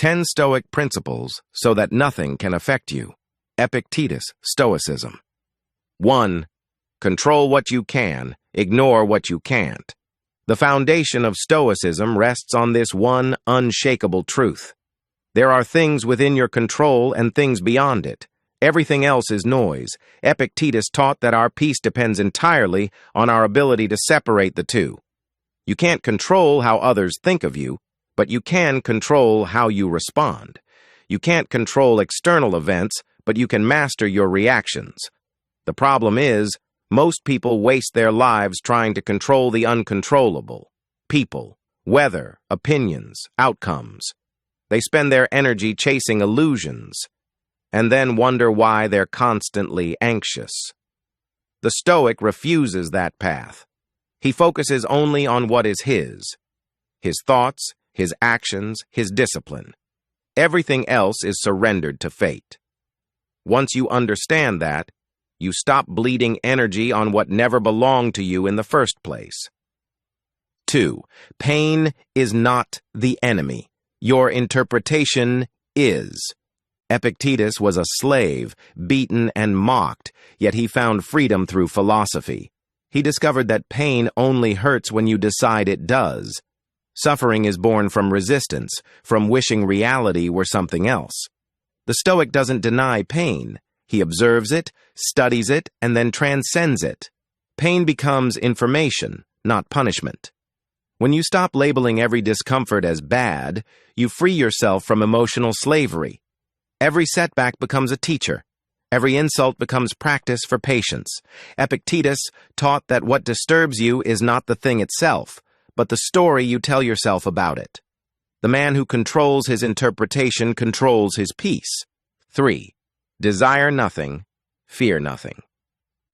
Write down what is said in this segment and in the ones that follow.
10 Stoic principles so that nothing can affect you. Epictetus, Stoicism. 1. Control what you can, ignore what you can't. The foundation of Stoicism rests on this one unshakable truth. There are things within your control and things beyond it. Everything else is noise. Epictetus taught that our peace depends entirely on our ability to separate the two. You can't control how others think of you, but you can control how you respond. You can't control external events, but you can master your reactions. The problem is, most people waste their lives trying to control the uncontrollable. People, weather, opinions, outcomes. They spend their energy chasing illusions, and then wonder why they're constantly anxious. The Stoic refuses that path. He focuses only on what is his thoughts, his actions, his discipline. Everything else is surrendered to fate. Once you understand that, you stop bleeding energy on what never belonged to you in the first place. 2. Pain is not the enemy. Your interpretation is. Epictetus was a slave, beaten and mocked, yet he found freedom through philosophy. He discovered that pain only hurts when you decide it does. Suffering is born from resistance, from wishing reality were something else. The Stoic doesn't deny pain. He observes it, studies it, and then transcends it. Pain becomes information, not punishment. When you stop labeling every discomfort as bad, you free yourself from emotional slavery. Every setback becomes a teacher. Every insult becomes practice for patience. Epictetus taught that what disturbs you is not the thing itself, but the story you tell yourself about it. The man who controls his interpretation controls his peace. 3. Desire nothing, fear nothing.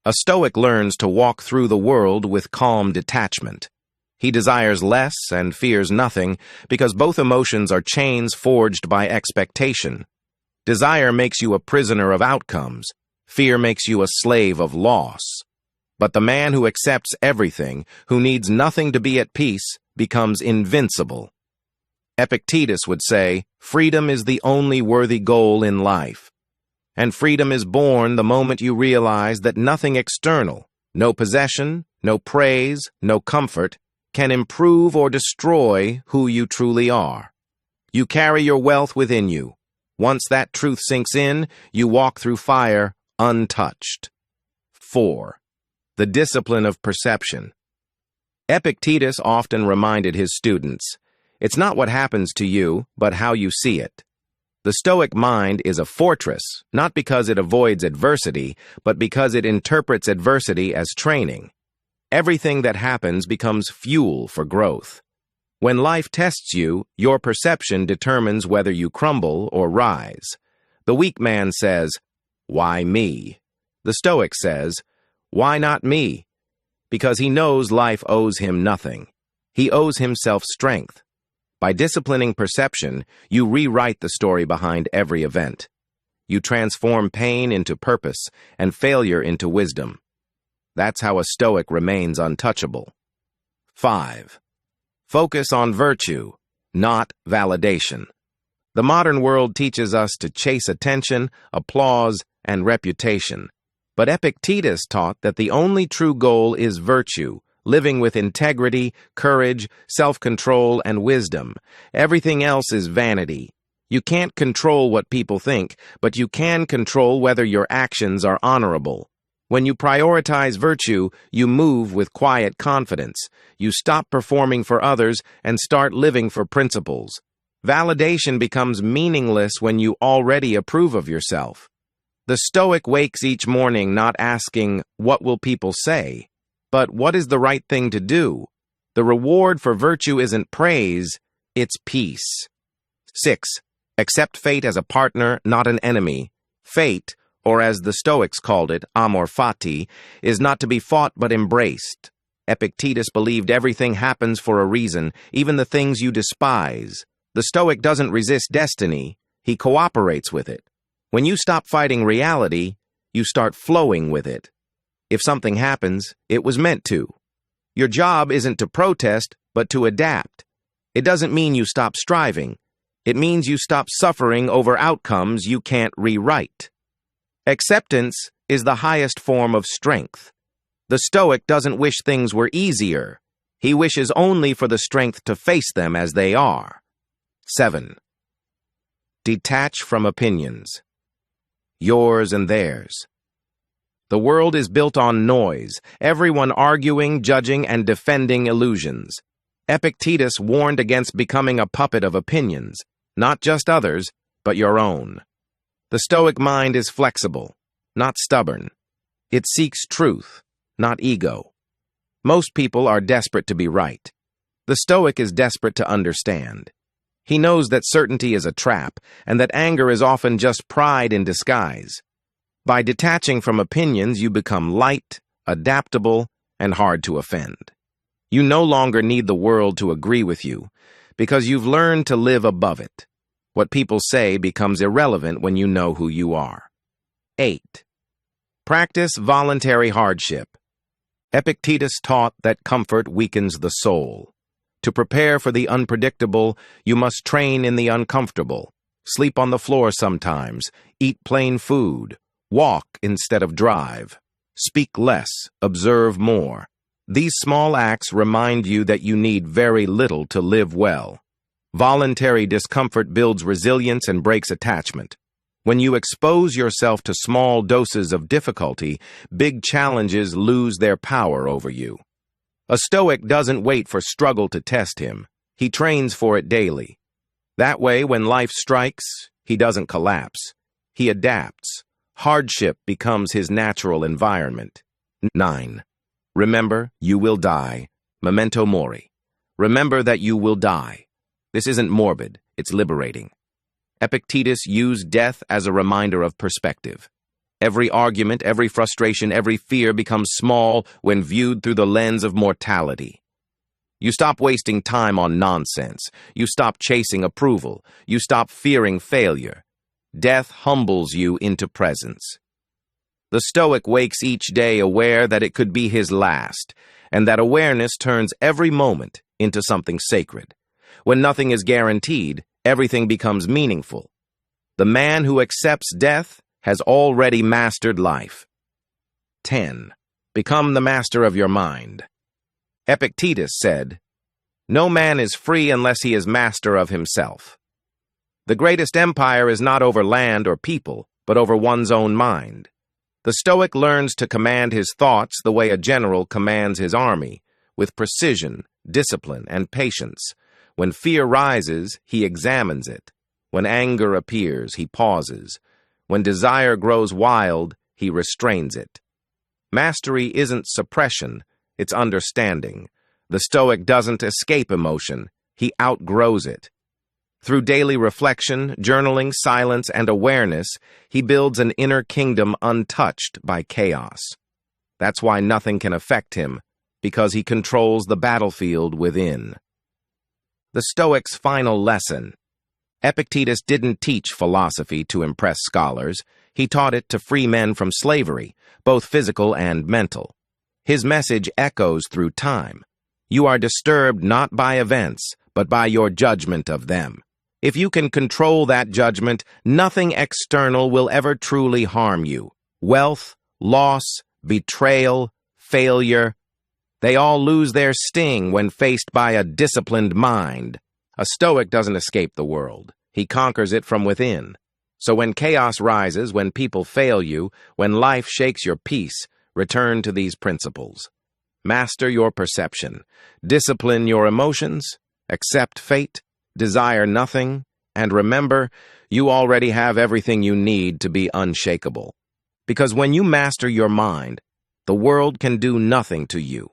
A Stoic learns to walk through the world with calm detachment. He desires less and fears nothing because both emotions are chains forged by expectation. Desire makes you a prisoner of outcomes. Fear makes you a slave of loss. But the man who accepts everything, who needs nothing to be at peace, becomes invincible. Epictetus would say, freedom is the only worthy goal in life. And freedom is born the moment you realize that nothing external, no possession, no praise, no comfort, can improve or destroy who you truly are. You carry your wealth within you. Once that truth sinks in, you walk through fire untouched. 4. The discipline of perception. Epictetus often reminded his students, it's not what happens to you, but how you see it. The Stoic mind is a fortress, not because it avoids adversity, but because it interprets adversity as training. Everything that happens becomes fuel for growth. When life tests you, your perception determines whether you crumble or rise. The weak man says, "Why me?" The Stoic says, "Why not me?" Because he knows life owes him nothing. He owes himself strength. By disciplining perception, you rewrite the story behind every event. You transform pain into purpose and failure into wisdom. That's how a Stoic remains untouchable. 5. Focus on virtue, not validation. The modern world teaches us to chase attention, applause, and reputation. But Epictetus taught that the only true goal is virtue, living with integrity, courage, self-control, and wisdom. Everything else is vanity. You can't control what people think, but you can control whether your actions are honorable. When you prioritize virtue, you move with quiet confidence. You stop performing for others and start living for principles. Validation becomes meaningless when you already approve of yourself. The Stoic wakes each morning not asking, "What will people say?" but "What is the right thing to do?" The reward for virtue isn't praise, it's peace. 6. Accept fate as a partner, not an enemy. Fate, or as the Stoics called it, amor fati, is not to be fought but embraced. Epictetus believed everything happens for a reason, even the things you despise. The Stoic doesn't resist destiny, he cooperates with it. When you stop fighting reality, you start flowing with it. If something happens, it was meant to. Your job isn't to protest, but to adapt. It doesn't mean you stop striving. It means you stop suffering over outcomes you can't rewrite. Acceptance is the highest form of strength. The Stoic doesn't wish things were easier. He wishes only for the strength to face them as they are. 7. Detach from opinions. Yours and theirs. The world is built on noise, everyone arguing, judging, and defending illusions. Epictetus warned against becoming a puppet of opinions, not just others, but your own. The Stoic mind is flexible, not stubborn. It seeks truth, not ego. Most people are desperate to be right. The Stoic is desperate to understand. He knows that certainty is a trap, and that anger is often just pride in disguise. By detaching from opinions, you become light, adaptable, and hard to offend. You no longer need the world to agree with you, because you've learned to live above it. What people say becomes irrelevant when you know who you are. 8. Practice voluntary hardship. Epictetus taught that comfort weakens the soul. To prepare for the unpredictable, you must train in the uncomfortable. Sleep on the floor sometimes, eat plain food, walk instead of drive, speak less, observe more. These small acts remind you that you need very little to live well. Voluntary discomfort builds resilience and breaks attachment. When you expose yourself to small doses of difficulty, big challenges lose their power over you. A Stoic doesn't wait for struggle to test him. He trains for it daily. That way, when life strikes, he doesn't collapse. He adapts. Hardship becomes his natural environment. 9. Remember, you will die. Memento mori. Remember that you will die. This isn't morbid, it's liberating. Epictetus used death as a reminder of perspective. Every argument, every frustration, every fear becomes small when viewed through the lens of mortality. You stop wasting time on nonsense. You stop chasing approval. You stop fearing failure. Death humbles you into presence. The Stoic wakes each day aware that it could be his last, and that awareness turns every moment into something sacred. When nothing is guaranteed, everything becomes meaningful. The man who accepts death has already mastered life. 10. Become the master of your mind. Epictetus said, "No man is free unless he is master of himself." The greatest empire is not over land or people, but over one's own mind. The Stoic learns to command his thoughts the way a general commands his army, with precision, discipline, and patience. When fear rises, he examines it. When anger appears, he pauses. When desire grows wild, he restrains it. Mastery isn't suppression, it's understanding. The Stoic doesn't escape emotion, he outgrows it. Through daily reflection, journaling, silence, and awareness, he builds an inner kingdom untouched by chaos. That's why nothing can affect him, because he controls the battlefield within. The Stoic's final lesson. Epictetus didn't teach philosophy to impress scholars. He taught it to free men from slavery, both physical and mental. His message echoes through time. You are disturbed not by events, but by your judgment of them. If you can control that judgment, nothing external will ever truly harm you. Wealth, loss, betrayal, failure, they all lose their sting when faced by a disciplined mind. A Stoic doesn't escape the world. He conquers it from within. So when chaos rises, when people fail you, when life shakes your peace, return to these principles. Master your perception. Discipline your emotions. Accept fate. Desire nothing. And remember, you already have everything you need to be unshakable. Because when you master your mind, the world can do nothing to you.